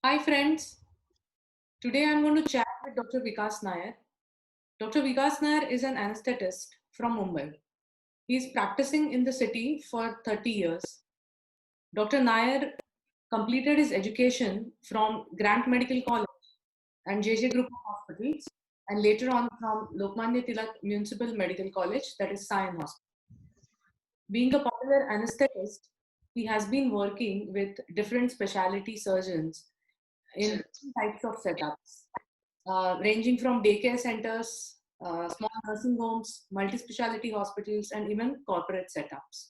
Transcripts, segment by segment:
Hi friends, today I'm going to chat with Dr. Vikas Nair. Dr. Vikas Nair is an anesthetist from Mumbai. He's practicing in the city for 30 years. Dr. Nair completed his education from Grant Medical College and JJ Group of Hospitals, and later on from Lokmanya Tilak Municipal Medical College, that is Sion Hospital. Being a popular anesthetist, he has been working with different specialty surgeons in different types of setups, ranging from daycare centers, small nursing homes, multi-speciality hospitals, and even corporate setups.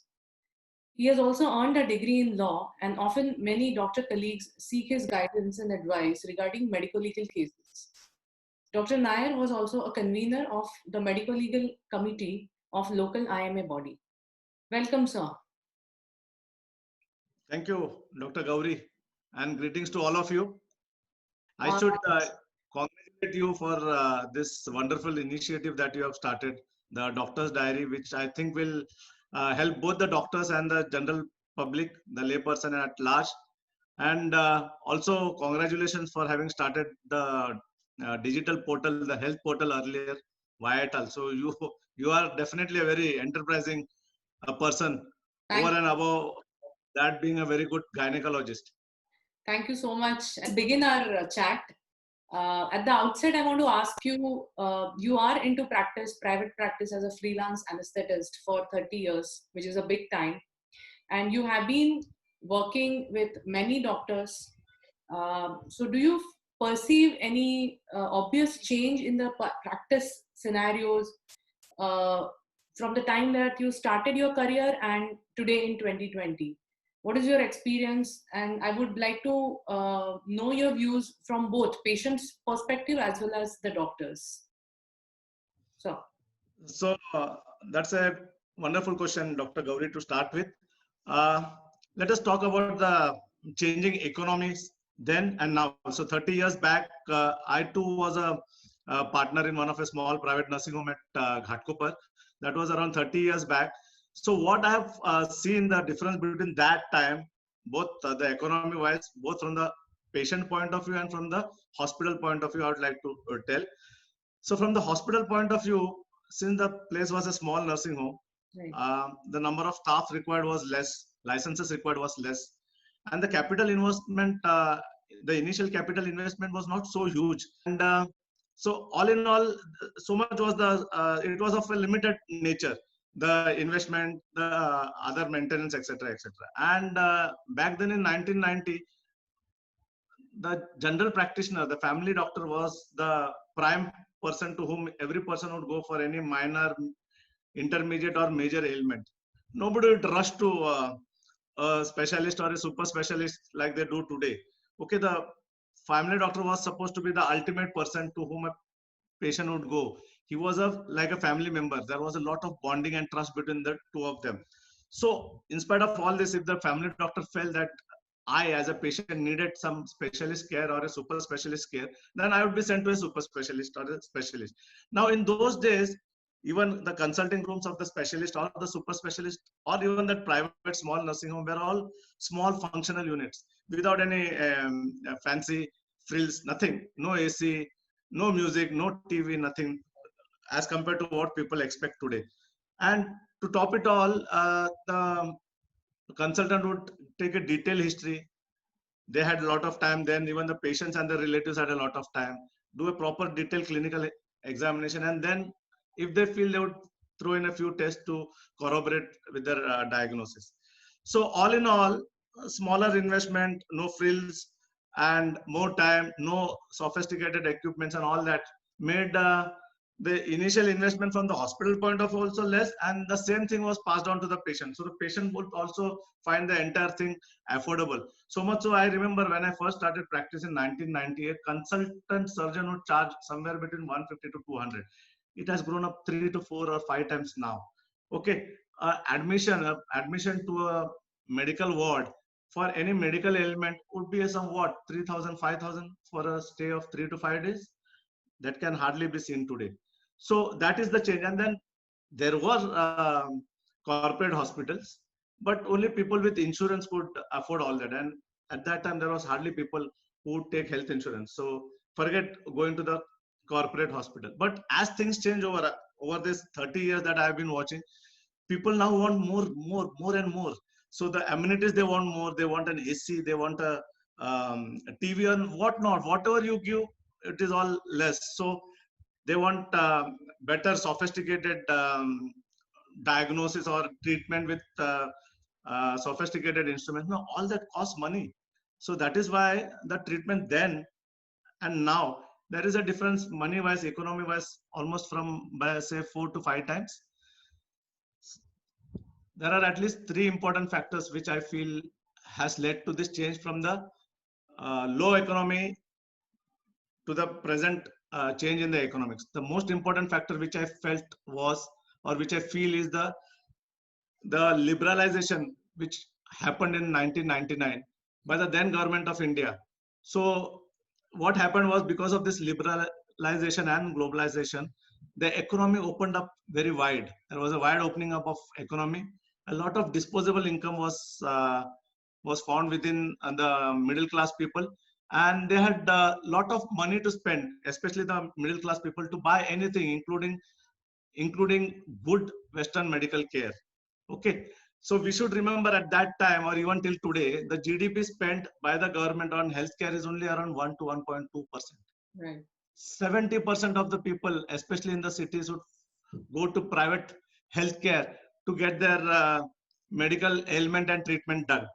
He has also earned a degree in law, and often many doctor colleagues seek his guidance and advice regarding medical legal cases. Dr. Nair was also a convener of the medical legal committee of local IMA body. Welcome, sir. Thank you, Dr. Gauri, and greetings to all of you. I Uh, should congratulate you for this wonderful initiative that you have started, the Doctor's Diary, which I think will help both the doctors and the general public, the layperson at large. And also, congratulations for having started the digital portal, the health portal earlier, Vital. So you are definitely a very enterprising person over thank and above that being a very good gynecologist. Thank you so much. Let's begin our chat. At the outset, I want to ask you, you are into practice, private practice as a freelance anesthetist for 30 years, which is a big time. And you have been working with many doctors. So do you perceive any obvious change in the practice scenarios uh, from the time that you started your career and today in 2020? What is your experience? And I would like to know your views from both patients' perspective as well as the doctors. So, So that's a wonderful question, Dr. Gauri, to start with. Uh, Let us talk about the changing economies then and now. So 30 years back, I too was a partner in one of a small private nursing home at Ghatkopar. That was around 30 years back. So what I have seen the difference between that time, both the economy wise, both from the patient point of view and from the hospital point of view, I would like to tell. So from the hospital point of view, since the place was a small nursing home, right. the number of staff required was less, licenses required was less, and the capital investment, the initial capital investment was not so huge. And so all in all, so much was it was of a limited nature. The investment, the other maintenance, etc., etc. And back then in 1990, the general practitioner, the family doctor was the prime person to whom every person would go for any minor, intermediate, or major ailment. Nobody would rush to a specialist or a super specialist like they do today. Okay, the family doctor was supposed to be the ultimate person to whom a patient would go. He was like a family member. There was a lot of bonding and trust between the two of them. So, in spite of all this, if the family doctor felt that I, as a patient, needed some specialist care or a super specialist care, then I would be sent to a super specialist or a specialist. Now, in those days, even the consulting rooms of the specialist or the super specialist or even that private small nursing home were all small functional units without any fancy frills, nothing, no AC, no music, no TV, nothing, as compared to what people expect today. And to top it all, the consultant would take a detailed history. They had a lot of time then. Even the patients and the relatives had a lot of time. Do a proper detailed clinical examination, and then if they feel, they would throw in a few tests to corroborate with their diagnosis. So all in all, smaller investment, no frills, and more time, no sophisticated equipments, and all that made the initial investment from the hospital point of view also less, and the same thing was passed on to the patient. So the patient would also find the entire thing affordable. So much so, I remember when I first started practice in 1998, consultant surgeon would charge somewhere between 150 to 200. It has grown up 3 to 4 or 5 times now. Okay, admission to a medical ward for any medical ailment would be a somewhat 3,000, 5,000 for a stay of 3 to 5 days. That can hardly be seen today. So that is the change. And then there was corporate hospitals, but only people with insurance could afford all that. And at that time, there was hardly people who take health insurance. So forget going to the corporate hospital. But as things change over this 30 years that I've been watching, people now want more and more. So the amenities they want more. They want an AC. They want a TV and whatnot. Whatever you give, it is all less. So they want better, sophisticated diagnosis or treatment with sophisticated instruments. No, all that costs money. So that is why the treatment then and now there is a difference money wise, economy wise, almost from by say 4 to 5 times. There are at least 3 important factors which I feel has led to this change from the low economy to the present change in the economics. The most important factor which I felt was, or which I feel is the liberalization which happened in 1999 by the then government of India. So what happened was, because of this liberalization and globalization, the economy opened up very wide. There was a wide opening up of economy. A lot of disposable income was found within the middle class people, and they had a lot of money to spend, especially the middle class people, to buy anything, including good Western medical care. Okay, so we should remember at that time, or even till today, the GDP spent by the government on healthcare is only around 1 to 1.2%. Right. 70% of the people, especially in the cities, would go to private healthcare to get their medical ailment and treatment done.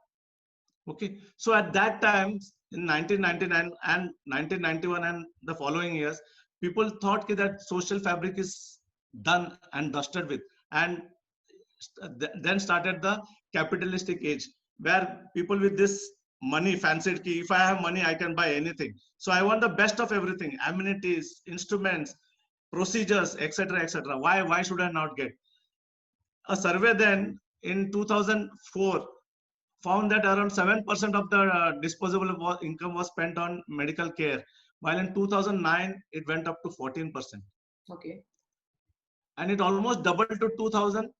Okay, so at that time in 1999 and 1991 and the following years, people thought that social fabric is done and dusted with, and then started the capitalistic age, where people with this money fancied ki if I have money I can buy anything. So I want the best of everything, amenities, instruments, procedures, etc., etc. Why should I not get? A survey then in 2004 found that around 7% of the disposable income was spent on medical care, while in 2009 it went up to 14%. Okay. And it almost doubled to 2000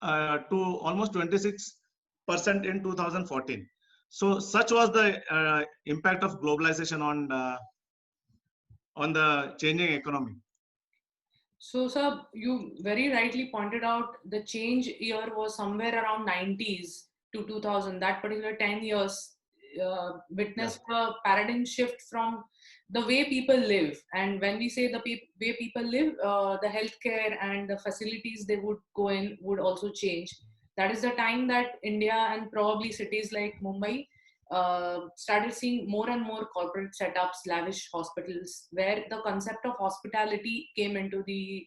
to almost 26% in 2014. So such was the impact of globalization on the changing economy. So, sir, you very rightly pointed out the change year was somewhere around 90s to 2000. That particular 10 years witnessed a paradigm shift from the way people live. And when we say the way people live, the healthcare and the facilities they would go in would also change. That is the time that India and probably cities like Mumbai started seeing more and more corporate setups, lavish hospitals, where the concept of hospitality came into the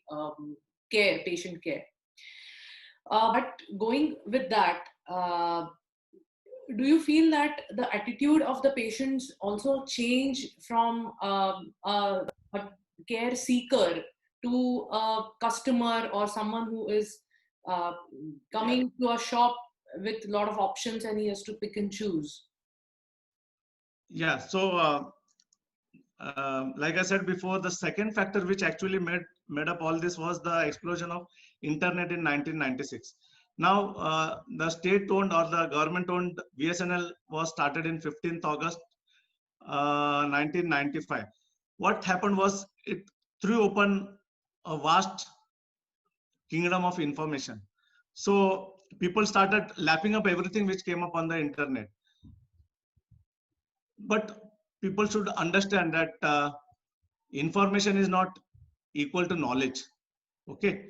patient care. But going with that, do you feel that the attitude of the patients also change from a care seeker to a customer or someone who is coming to a shop with a lot of options and he has to pick and choose? Yeah, so like I said before, the second factor which actually made up all this was the explosion of internet in 1996. Now, the state-owned or the government-owned BSNL was started in 15th August 1995. What happened was it threw open a vast kingdom of information. So people started lapping up everything which came up on the internet. But people should understand that information is not equal to knowledge. Okay.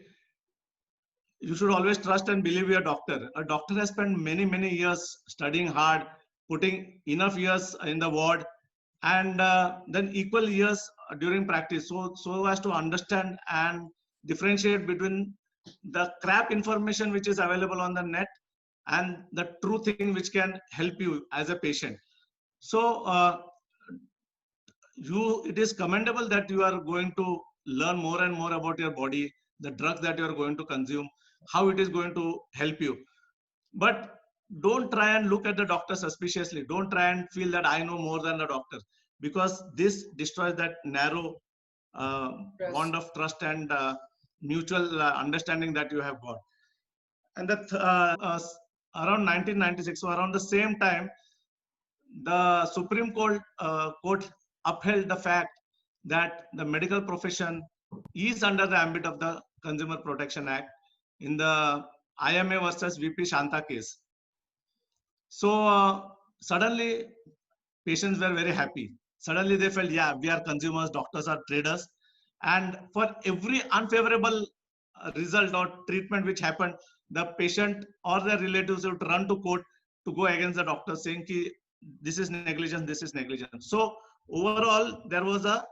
You should always trust and believe your doctor. A doctor has spent many years studying hard, putting enough years in the ward, and then equal years during practice, so as to understand and differentiate between the crap information which is available on the net and the true thing which can help you as a patient. So it is commendable that you are going to learn more and more about your body, the drugs that you are going to consume, how it is going to help you. But don't try and look at the doctor suspiciously. Don't try and feel that I know more than the doctor, because this destroys that narrow bond of trust and mutual understanding that you have got. And that around 1996, so around the same time, the Supreme Court upheld the fact that the medical profession is under the ambit of the Consumer Protection Act in the IMA versus VP Shanta case. So suddenly patients were very happy. Suddenly they felt, yeah, we are consumers, doctors are traders. And for every unfavorable result or treatment which happened, the patient or their relatives would run to court to go against the doctor saying ki, this is negligence, this is negligence. So overall, there was a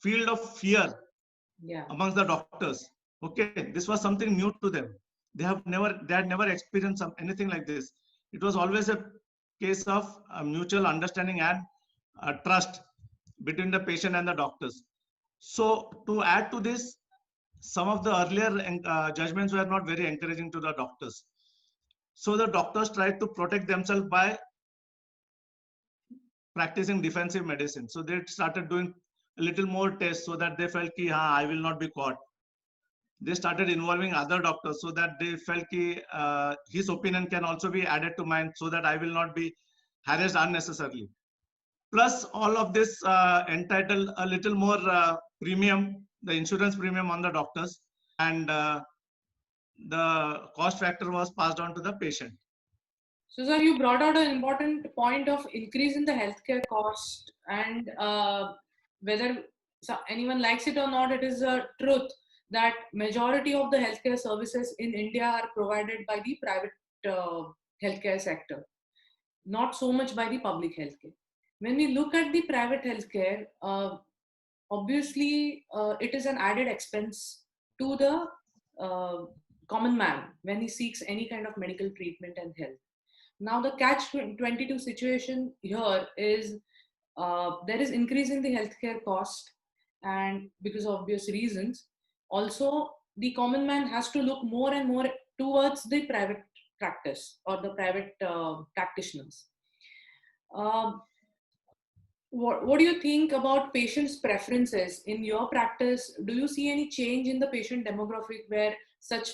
field of fear amongst the doctors. Okay, this was something new to them. They had never experienced anything like this. It was always a case of mutual understanding and trust between the patient and the doctors. So to add to this, some of the earlier judgments were not very encouraging to the doctors. So the doctors tried to protect themselves by practicing defensive medicine. So they started doing a little more tests so that they felt ki, I will not be caught. They started involving other doctors so that they felt ki, his opinion can also be added to mine so that I will not be harassed unnecessarily. Plus, all of this entitled a little more premium, the insurance premium on the doctors, and the cost factor was passed on to the patient. So, sir, you brought out an important point of increase in the healthcare cost, and whether anyone likes it or not, it is a truth that majority of the healthcare services in India are provided by the private healthcare sector, not so much by the public healthcare. When we look at the private healthcare, obviously it is an added expense to the common man when he seeks any kind of medical treatment and health. Now the catch-22 situation here is there is increase in the healthcare cost, and because of obvious reasons. Also, the common man has to look more and more towards the private practice or the private practitioners. What do you think about patients' preferences in your practice? Do you see any change in the patient demographic where such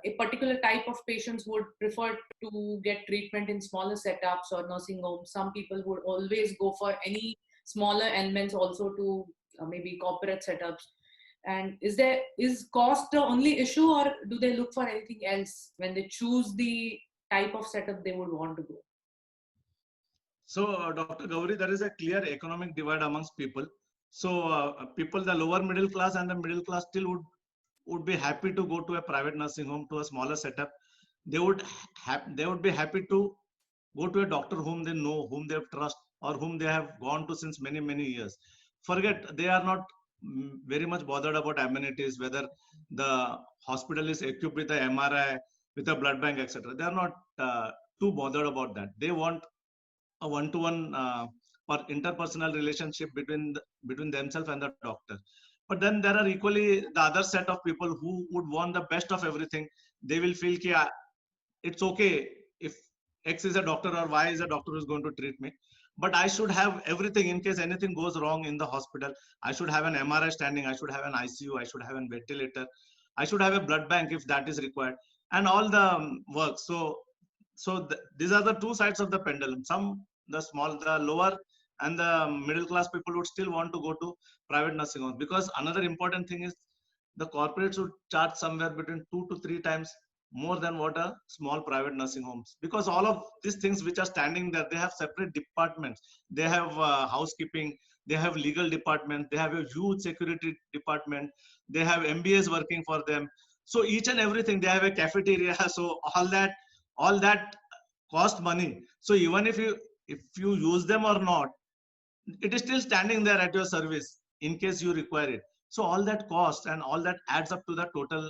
a particular type of patients would prefer to get treatment in smaller setups or nursing homes? Some people would always go for any smaller elements also to maybe corporate setups. And is cost the only issue, or do they look for anything else when they choose the type of setup they would want to go? So, Dr. Gauri, there is a clear economic divide amongst people. So, people, the lower middle class and the middle class still would be happy to go to a private nursing home, to a smaller setup. They would be happy to go to a doctor whom they know, whom they trust, or whom they have gone to since many years. Forget, they are not very much bothered about amenities, whether the hospital is equipped with a MRI, with a blood bank, etc. They are not too bothered about that. They want a one-to-one or interpersonal relationship between themselves and the doctor. But then there are equally the other set of people who would want the best of everything. They will feel that it's okay if X is a doctor or Y is a doctor who is going to treat me, but I should have everything in case anything goes wrong in the hospital. I should have an MRI standing, I should have an ICU, I should have a ventilator, I should have a blood bank if that is required, and all the work. So these are the two sides of the pendulum. The lower and the middle class people would still want to go to private nursing homes, because another important thing is the corporates would charge somewhere between 2 to 3 times more than what a small private nursing homes, because all of these things which are standing there, they have separate departments. They have housekeeping, they have legal department, they have a huge security department, they have MBAs working for them. So each and everything, they have a cafeteria. So all that cost money. So even if you use them or not, it is still standing there at your service in case you require it. So all that cost and all that adds up to the total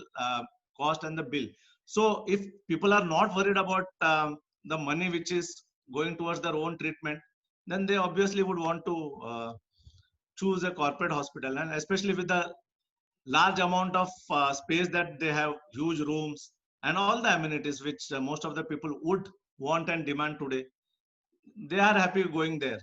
cost and the bill. So if people are not worried about the money which is going towards their own treatment, then they obviously would want to choose a corporate hospital, and especially with the large amount of space that they have, huge rooms and all the amenities which most of the people would want and demand today, they are happy going there.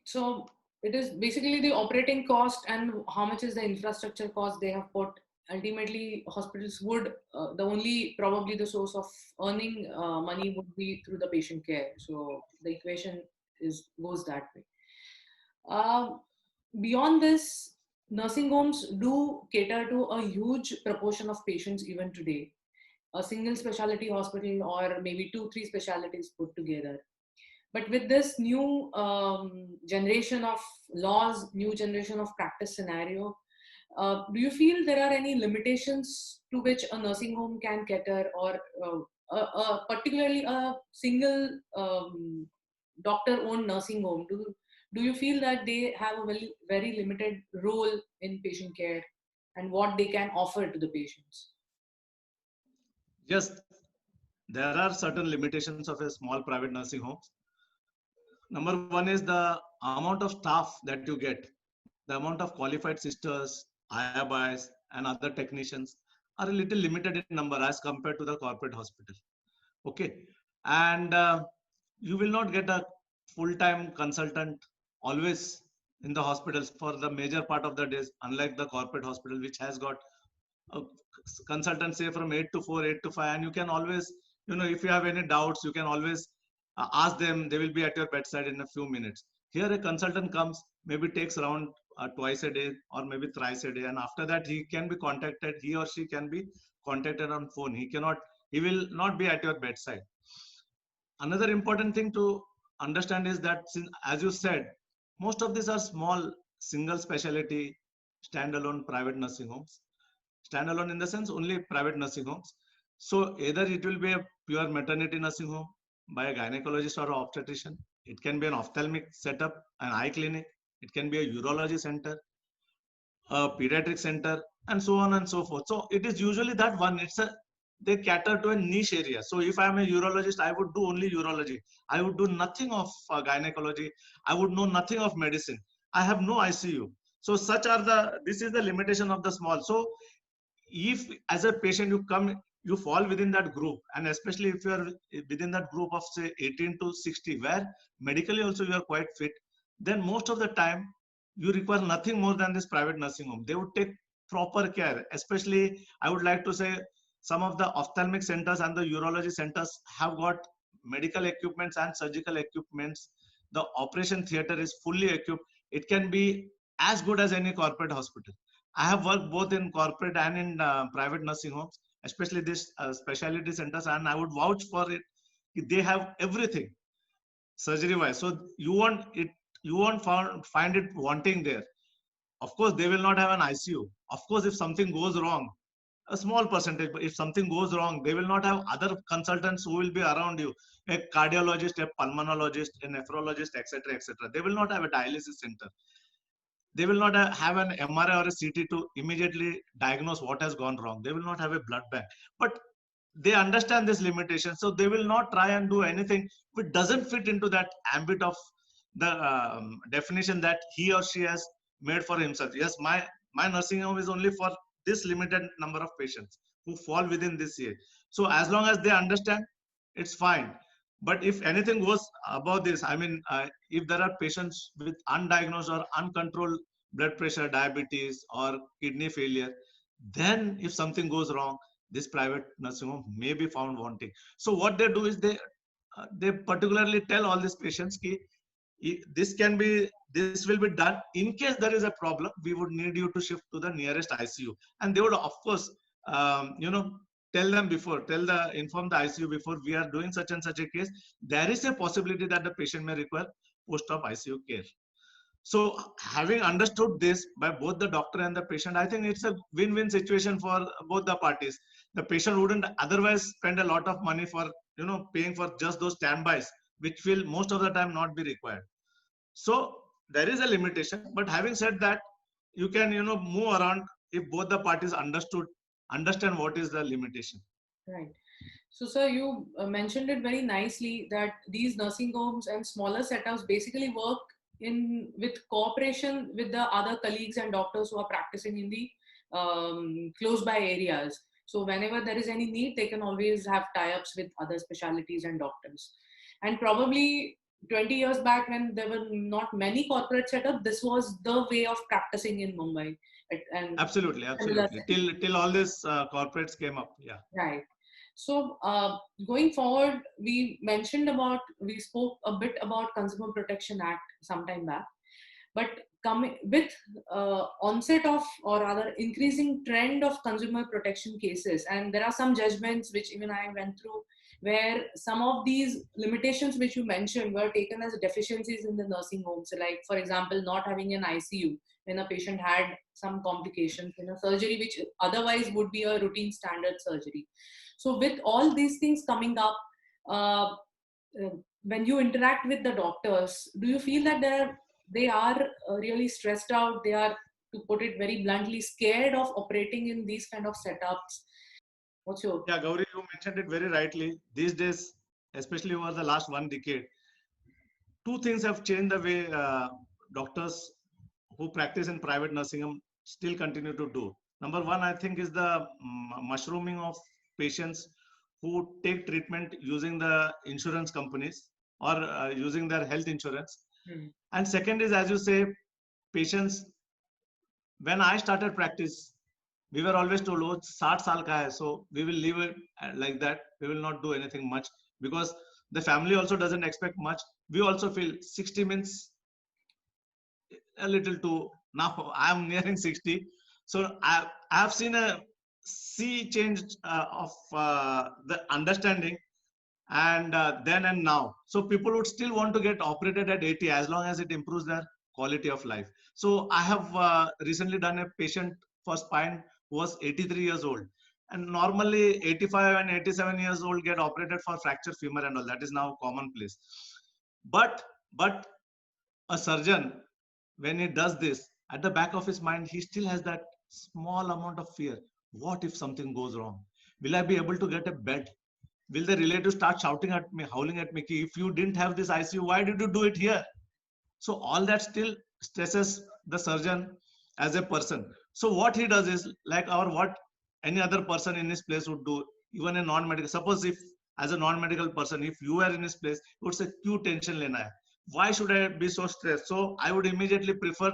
So it is basically the operating cost and how much is the infrastructure cost they have put ultimately hospitals would, the only probably the source of earning money would be through the patient care. So the equation goes that way. Um, Beyond this, nursing homes do cater to a huge proportion of patients even today. A single specialty hospital or maybe two, three specialties put together. But with this new generation of laws, new generation of practice scenario, do you feel there are any limitations to which a nursing home can cater, or particularly a single doctor-owned nursing home? Do you feel that they have a very, very limited role in patient care and what they can offer to the patients? Yes, there are certain limitations of a small private nursing homes. Number one is the amount of staff that you get, the amount of qualified sisters, IABIs, and other technicians are a little limited in number as compared to the corporate hospital. Okay, and you will not get a full-time consultant always in the hospitals for the major part of the days, unlike the corporate hospital, which has got a consultant say from 8 to 4, 8 to 5, and you can always, if you have any doubts, you can always ask them. They will be at your bedside in a few minutes. Here a consultant comes, maybe takes around twice a day or maybe thrice a day, and after that he can be contacted, he or she can be contacted on phone. He will not be at your bedside. Another important thing to understand is that, since, as you said, most of these are small single specialty standalone private nursing homes. Standalone in the sense only private nursing homes. So either it will be a pure maternity nursing home by a gynecologist or obstetrician. It can be an ophthalmic setup, an eye clinic. It can be a urology center, a pediatric center, and so on and so forth. So it is usually that one. They cater to a niche area. So if I am a urologist, I would do only urology. I would do nothing of gynecology. I would know nothing of medicine. I have no ICU. So this is the limitation of the small. So if as a patient you fall within that group, and especially if you are within that group of say 18 to 60, where medically also you are quite fit, then most of the time you require nothing more than this private nursing home. They would take proper care. Especially, I would like to say, some of the ophthalmic centers and the urology centers have got medical equipments and surgical equipments. The operation theater is fully equipped. It can be as good as any corporate hospital. I have worked both in corporate and in private nursing homes, especially these specialty centers, and I would vouch for it. They have everything surgery wise. So you won't find it wanting there. Of course, they will not have an ICU. Of course, if something goes wrong, a small percentage, but if something goes wrong, they will not have other consultants who will be around you, a cardiologist, a pulmonologist, a nephrologist, etc., etc. They will not have a dialysis center. They will not have an MRI or a CT to immediately diagnose what has gone wrong. They will not have a blood bank. But they understand this limitation, so they will not try and do anything which doesn't fit into that ambit of the definition that he or she has made for himself. Yes, my nursing home is only for this limited number of patients who fall within this age. So as long as they understand, it's fine. But if anything goes above this, I mean, if there are patients with undiagnosed or uncontrolled blood pressure, diabetes, or kidney failure, then if something goes wrong, this private nursing home may be found wanting. So what they do is they particularly tell all these patients ki, this will be done. In case there is a problem, we would need you to shift to the nearest ICU, and they would of course inform the ICU before, we are doing such and such a case. There is a possibility that the patient may require post-op ICU care. So having understood this by both the doctor and the patient, I think it's a win-win situation for both the parties. The patient wouldn't otherwise spend a lot of money for paying for just those standbys, which will most of the time not be required. So there is a limitation, but having said that, you can move around if both the parties understand what is the limitation. Right. So, sir, you mentioned it very nicely that these nursing homes and smaller setups basically work with cooperation with the other colleagues and doctors who are practicing in the close by areas. So whenever there is any need, they can always have tie-ups with other specialties and doctors. And probably 20 years back, when there were not many corporate setups, this was the way of practicing in Mumbai. and Absolutely, similar absolutely. things. Till all this corporates came up. Yeah. Right. So going forward, we spoke a bit about Consumer Protection Act some time back, but coming with onset of, or rather increasing trend of consumer protection cases, and there are some judgments which even I went through, where some of these limitations which you mentioned were taken as deficiencies in the nursing home. So like, for example, not having an ICU when a patient had some complications in a surgery which otherwise would be a routine standard surgery. So with all these things coming up, uh, when you interact with the doctors, do you feel that they are really stressed out? They are, to put it very bluntly, scared of operating in these kind of setups? What's your? Yeah, Gauri, you mentioned it very rightly. These days, especially over the last 1 decade, two things have changed the way doctors who practice in private nursing home still continue to do. Number one, I think, is the mushrooming of patients who take treatment using the insurance companies or using their health insurance. Hmm. And second is, as you say, patients. When I started practice, we were always told, "Oh, 60 saal ka hai, so we will leave it like that. We will not do anything much because the family also doesn't expect much." We also feel 60 means a little too. Now I am nearing 60, so I have seen a sea change of the understanding, and then and now. So people would still want to get operated at 80 as long as it improves their quality of life. So I have recently done a patient for spine who was 83 years old. And normally 85 and 87 years old get operated for fracture femur and all. That is now commonplace. But a surgeon, when he does this, at the back of his mind, he still has that small amount of fear. What if something goes wrong? Will I be able to get a bed? Will the relatives start shouting at me, howling at me, if you didn't have this ICU, why did you do it here? So all that still stresses the surgeon as a person. So what he does is like our what any other person in his place would do, even a non-medical. Suppose if as a non-medical person, if you were in his place, you would say, "Kyun tension lena hai? Why should I be so stressed?" So I would immediately prefer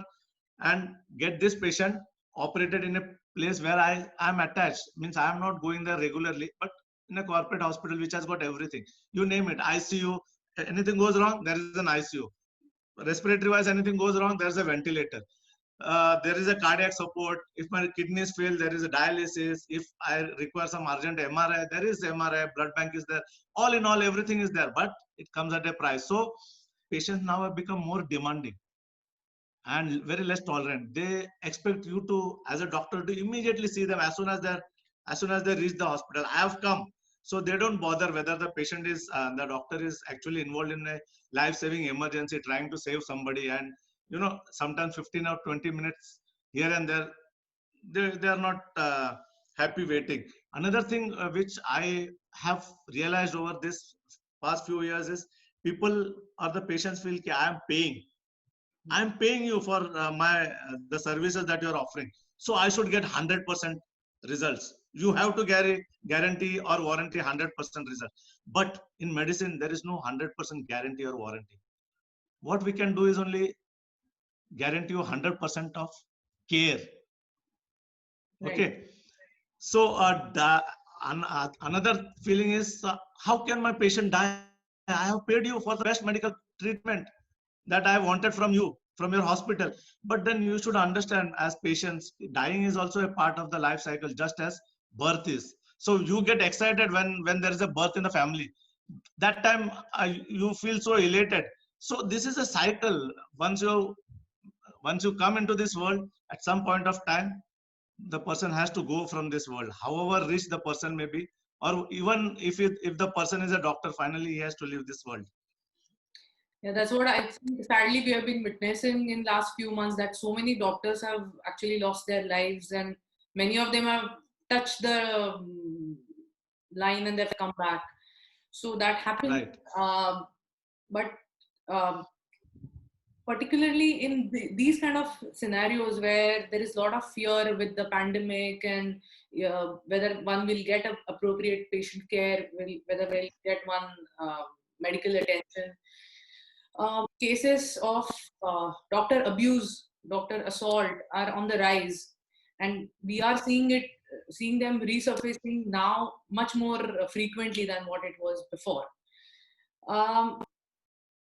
and get this patient operated in a place where I am attached. Means I am not going there regularly, but in a corporate hospital which has got everything. You name it, ICU. Anything goes wrong, there is an ICU. Respiratory wise, anything goes wrong, there's a ventilator. There is a cardiac support. If my kidneys fail, there is a dialysis. If I require some urgent MRI, there is MRI. Blood bank is there. All in all, everything is there, but it comes at a price. So patients now have become more demanding and very less tolerant. They expect you to, as a doctor, to immediately see them as soon as they reach the hospital. I have come, so they don't bother whether the patient is the doctor is actually involved in a life-saving emergency, trying to save somebody, and sometimes 15 or 20 minutes here and there, they are not happy waiting. Another thing which I have realized over this past few years is people or the patients feel that I'm paying you for the services that you're offering. So I should get 100% results. You have to guarantee or warranty 100% result. But in medicine, there is no 100% guarantee or warranty. What we can do is only guarantee you 100% of care. Right. Okay. So another feeling is, how can my patient die? I have paid you for the best medical treatment that I wanted from you, from your hospital. But then you should understand, as patients, dying is also a part of the life cycle, just as birth is. So you get excited when there is a birth in the family. That time you feel so elated. So this is a cycle. Once you come into this world, at some point of time, the person has to go from this world. However rich the person may be, or even if the person is a doctor, finally he has to leave this world. Yeah, that's what I think. Sadly, we have been witnessing in last few months that so many doctors have actually lost their lives, and many of them have touched the line and they've come back. So that happens. Right. But um, particularly in these kind of scenarios where there is a lot of fear with the pandemic, and whether one will get appropriate patient care, whether we'll get one medical attention. Cases of doctor abuse, doctor assault are on the rise. and we are seeing them resurfacing now much more frequently than what it was before. Um,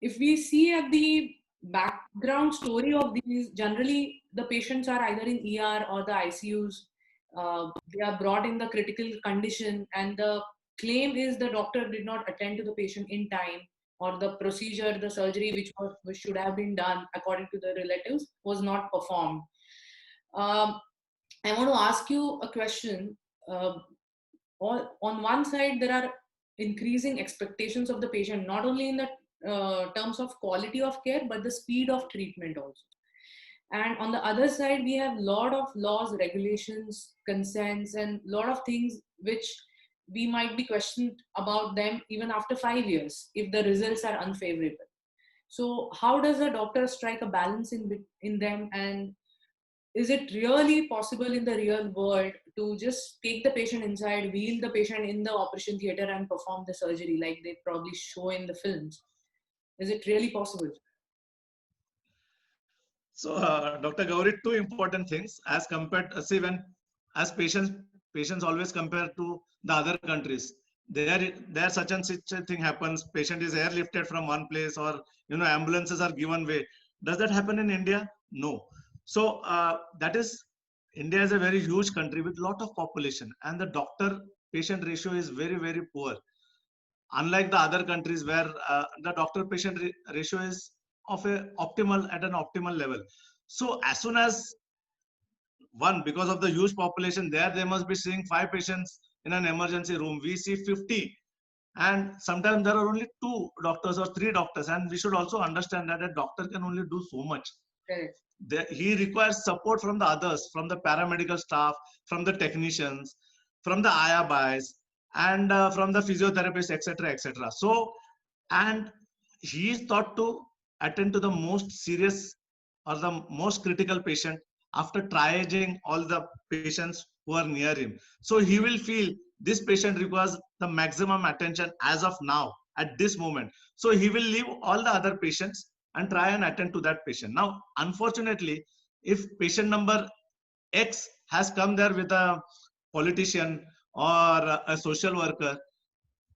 if we see at the background story of these, generally the patients are either in ER or the ICUs. They are brought in the critical condition, and the claim is the doctor did not attend to the patient in time, or the procedure, the surgery which should have been done according to the relatives was not performed. Um, I want to ask you a question. Uh, on one side, there are increasing expectations of the patient, not only in the terms of quality of care, but the speed of treatment also. And on the other side, we have a lot of laws, regulations, consents, and a lot of things which we might be questioned about them even after 5 years if the results are unfavorable. So, how does a doctor strike a balance in them, and is it really possible in the real world to just take the patient inside, wheel the patient in the operation theater and perform the surgery like they probably show in the films? Is it really possible? So, Dr. Gauri, two important things as compared. See, when as patients always compare to the other countries. There such a thing happens. Patient is airlifted from one place, or ambulances are given way. Does that happen in India? No. So that is, India is a very huge country with lot of population, and the doctor-patient ratio is very poor. Unlike the other countries where the doctor-patient ratio is at an optimal level. So as soon as one, because of the huge population there, they must be seeing 5 patients in an emergency room. We see 50, and sometimes there are only 2 doctors or 3 doctors, and we should also understand that a doctor can only do so much. Correct. He requires support from the others, from the paramedical staff, from the technicians, from the IABIs, and from the physiotherapists, etc., etc. So, and he is thought to attend to the most serious or the most critical patient after triaging all the patients who are near him. So he will feel this patient requires the maximum attention as of now at this moment. So he will leave all the other patients and try and attend to that patient. Now, unfortunately, if patient number X has come there with a politician or a social worker,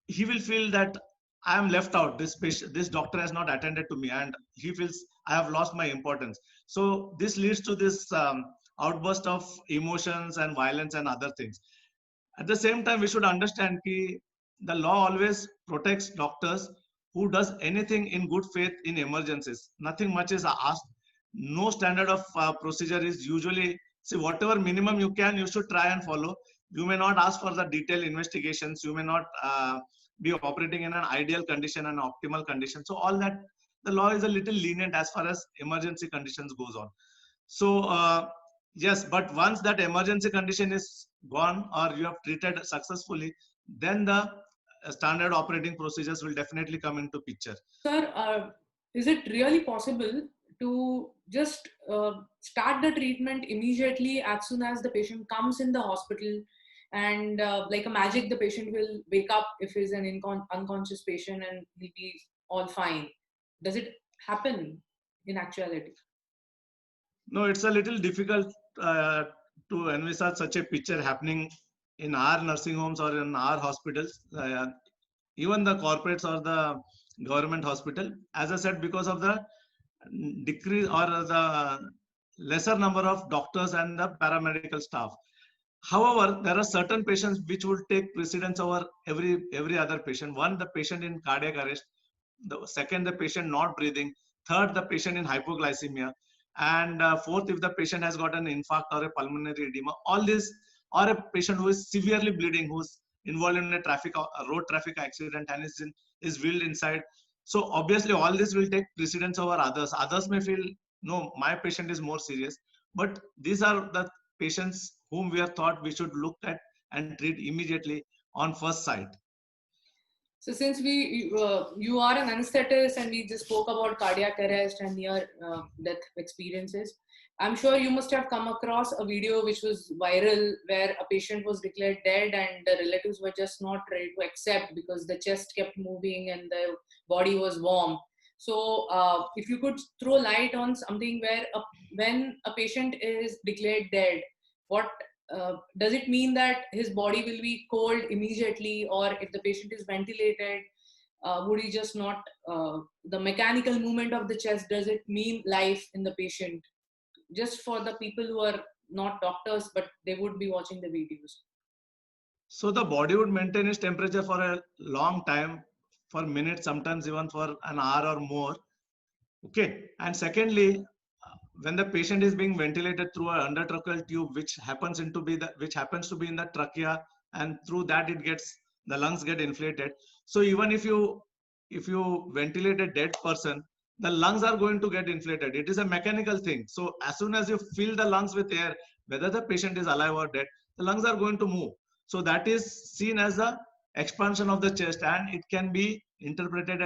he will feel that I am left out. This doctor has not attended to me, and he feels I have lost my importance. So this leads to this outburst of emotions and violence and other things. At the same time, we should understand that the law always protects doctors who does anything in good faith in emergencies. Nothing much is asked. No standard of procedure is usually, see, whatever minimum you should try and follow. You may not ask for the detailed investigations. You may not be operating in an ideal condition and optimal condition. So all that, the law is a little lenient as far as emergency conditions goes on. So yes, but once that emergency condition is gone or you have treated successfully, then the standard operating procedures will definitely come into picture. Sir, is it really possible to just start the treatment immediately as soon as the patient comes in the hospital, and like a magic, the patient will wake up if he's an unconscious patient and he'll be all fine? Does it happen in actuality? No, it's a little difficult to envisage such a picture happening in our nursing homes or in our hospitals, even the corporates or the government hospital. As I said, because of the decrease or the lesser number of doctors and the paramedical staff. However, there are certain patients which will take precedence over every other patient. One, the patient in cardiac arrest. The second, the patient not breathing. Third, the patient in hypoglycemia. And fourth, if the patient has got an infarct or a pulmonary edema. All this, or a patient who is severely bleeding, who's involved in a road traffic accident and is wheeled inside. So obviously, all this will take precedence over others. Others may feel, no, my patient is more serious. But these are the patients whom we have thought we should look at and treat immediately on first sight. So since you are an anesthetist and we just spoke about cardiac arrest and near death experiences, I'm sure you must have come across a video which was viral where a patient was declared dead and the relatives were just not ready to accept because the chest kept moving and the body was warm. So if you could throw light on something where when a patient is declared dead, what does it mean that his body will be cold immediately, or if the patient is ventilated, would he just not, the mechanical movement of the chest, does it mean life in the patient? Just for the people who are not doctors, but they would be watching the videos. So the body would maintain its temperature for a long time, for minutes, sometimes even for an hour or more. Okay. And secondly, when the patient is being ventilated through an undertracheal tube, which happens to be in the trachea, and through that the lungs get inflated. So even if you ventilate a dead person, the lungs are going to get inflated. It is a mechanical thing. So as soon as you fill the lungs with air, whether the patient is alive or dead, the lungs are going to move. So that is seen as the expansion of the chest, and it can be interpreted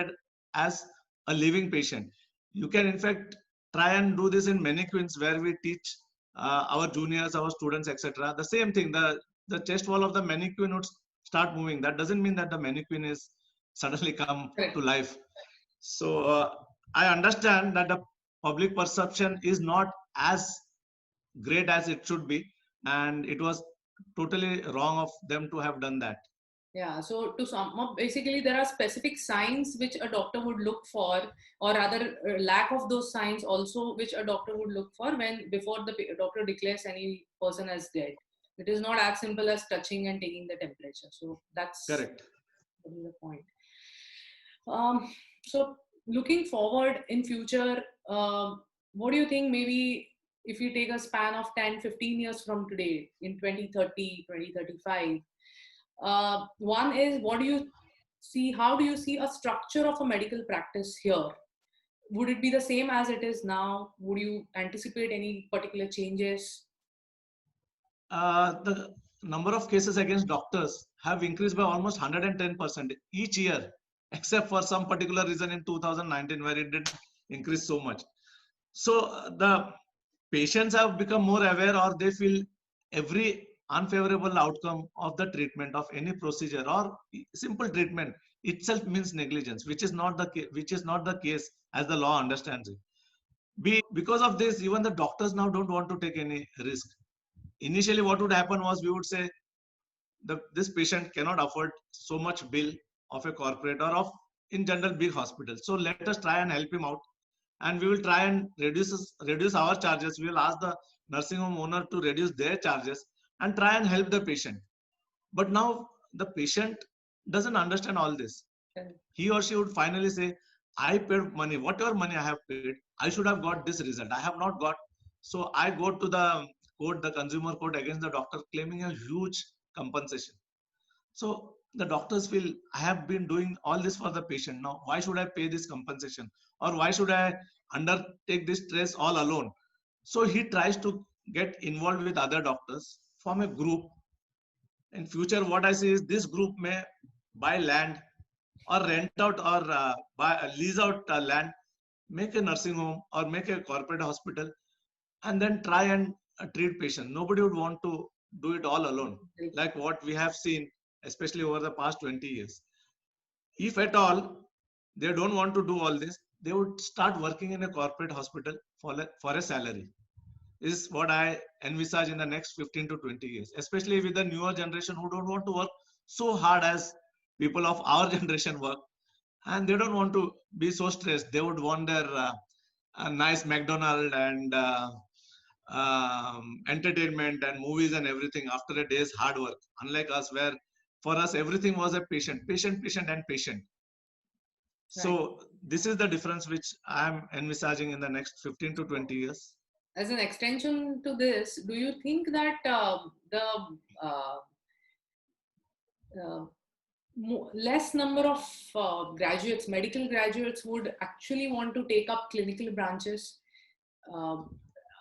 as a living patient. You can in fact try and do this in mannequins, where we teach our juniors, our students, etc. The same thing, the chest wall of the mannequin would start moving. That doesn't mean that the mannequin is suddenly come to life. So I understand that the public perception is not as great as it should be, and it was totally wrong of them to have done that. Yeah, so to sum up, basically there are specific signs which a doctor would look for, or rather lack of those signs also, which a doctor would look for when before the doctor declares any person as dead. It is not as simple as touching and taking the temperature. So that's Correct. the point. So looking forward in future, what do you think, maybe if you take a span of 10, 15 years from today, in 2030, 2035, one is, what do you see, how do you see a structure of a medical practice here? Would it be the same as it is now? Would you anticipate any particular changes? The number of cases against doctors have increased by almost 110% each year, except for some particular reason in 2019 where it did increase so much. So the patients have become more aware, or they feel every unfavorable outcome of the treatment of any procedure or simple treatment itself means negligence, which is not the case as the law understands it. Because of this, even the doctors now don't want to take any risk. Initially, what would happen was, we would say this patient cannot afford so much bill of a corporate or of in general big hospital. So let us try and help him out, and we will try and reduce our charges. We will ask the nursing home owner to reduce their charges and try and help the patient. But now the patient doesn't understand all this. He or she would finally say, I paid money, whatever money I have paid, I should have got this result. I have not got. So I go to the court, the consumer court, against the doctor, claiming a huge compensation. So the doctors feel, I have been doing all this for the patient. Now, why should I pay this compensation? Or why should I undertake this stress all alone? So he tries to get involved with other doctors, form a group. In future, what I see is, this group may buy land or rent out, or lease out land, make a nursing home or make a corporate hospital, and then try and treat patients. Nobody would want to do it all alone, like what we have seen, especially over the past 20 years. If at all they don't want to do all this, they would start working in a corporate hospital for a salary. Is what I envisage in the next 15 to 20 years, especially with the newer generation who don't want to work so hard as people of our generation work, and they don't want to be so stressed. They would want their a nice McDonald's and entertainment and movies and everything after a day's hard work. Unlike us, where for us everything was a patient, and patient. So this is the difference which I am envisaging in the next 15 to 20 years. As an extension to this, do you think that the less number of graduates, medical graduates, would actually want to take up clinical branches,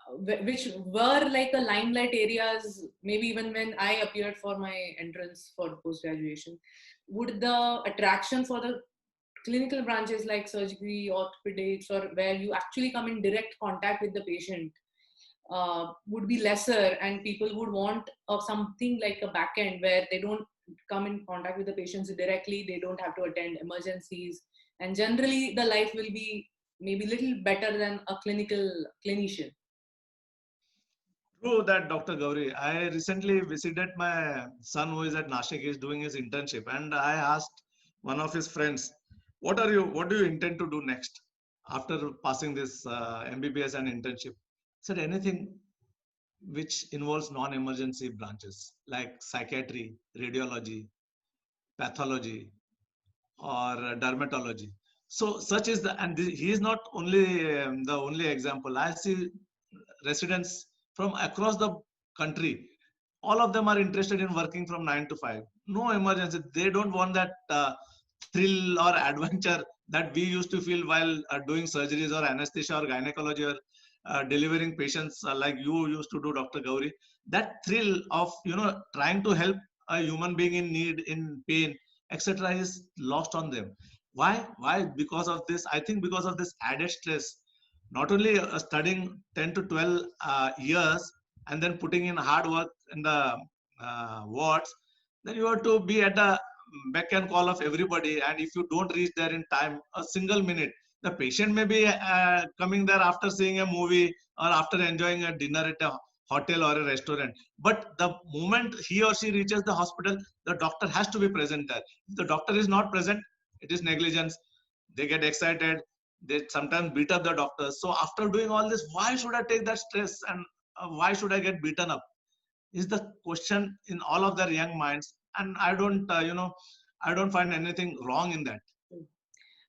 which were like the limelight areas, maybe even when I appeared for my entrance for post-graduation? Would the attraction for the clinical branches like surgery, orthopedics, or where you actually come in direct contact with the patient, would be lesser, and people would want something like a back end where they don't come in contact with the patients directly, they don't have to attend emergencies, and generally the life will be maybe little better than a clinician? True that, Dr. Gauri. I recently visited my son who is at Nashik. He's doing his internship, and I asked one of his friends, What do you intend to do next after passing this MBBS and internship?" He said, "Anything which involves non-emergency branches like psychiatry, radiology, pathology, or dermatology." So such is he is not only the only example. I see residents from across the country. All of them are interested in working from 9 to 5. No emergency. They don't want that thrill or adventure that we used to feel while doing surgeries or anesthesia or gynecology or delivering patients like you used to do, Dr. Gauri. That thrill of trying to help a human being in need, in pain, etc., is lost on them. Why? Because of this. I think because of this added stress. Not only studying 10 to 12 years and then putting in hard work in the wards, then you have to be at the beck and call of everybody. And if you don't reach there in time, a single minute, the patient may be coming there after seeing a movie or after enjoying a dinner at a hotel or a restaurant. But the moment he or she reaches the hospital, the doctor has to be present there. If the doctor is not present, it is negligence. They get excited. They sometimes beat up the doctors. So after doing all this, why should I take that stress, and why should I get beaten up? Is the question in all of their young minds. And I don't, I don't find anything wrong in that.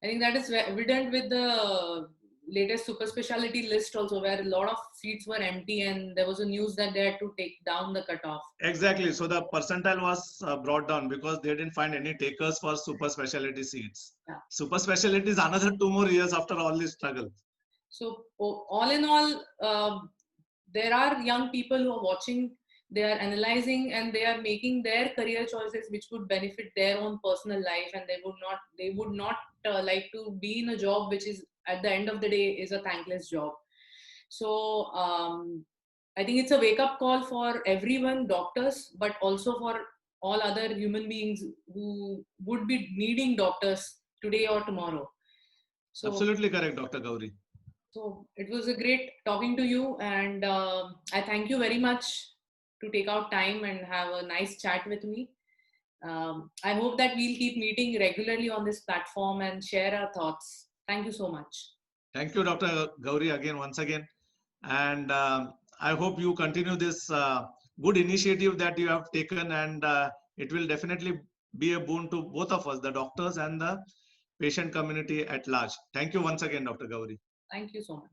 I think that is evident with the latest super specialty list also, where a lot of seats were empty and there was a news that they had to take down the cutoff. Exactly. So the percentile was brought down because they didn't find any takers for super specialty seats. Yeah. Super specialty is another 2 more years after all this struggle. So all in all, there are young people who are watching, they are analyzing, and they are making their career choices which would benefit their own personal life, and they would not like to be in a job which is at the end of the day is a thankless job. So I think it's a wake up call for everyone, doctors, but also for all other human beings who would be needing doctors today or tomorrow. So absolutely correct, Dr. Gauri. So it was a great talking to you, and I thank you very much to take out time and have a nice chat with me. I hope that we'll keep meeting regularly on this platform and share our thoughts. Thank you so much. Thank you, Dr. Gauri, once again. And I hope you continue this good initiative that you have taken, and it will definitely be a boon to both of us, the doctors and the patient community at large. Thank you once again, Dr. Gauri. Thank you so much.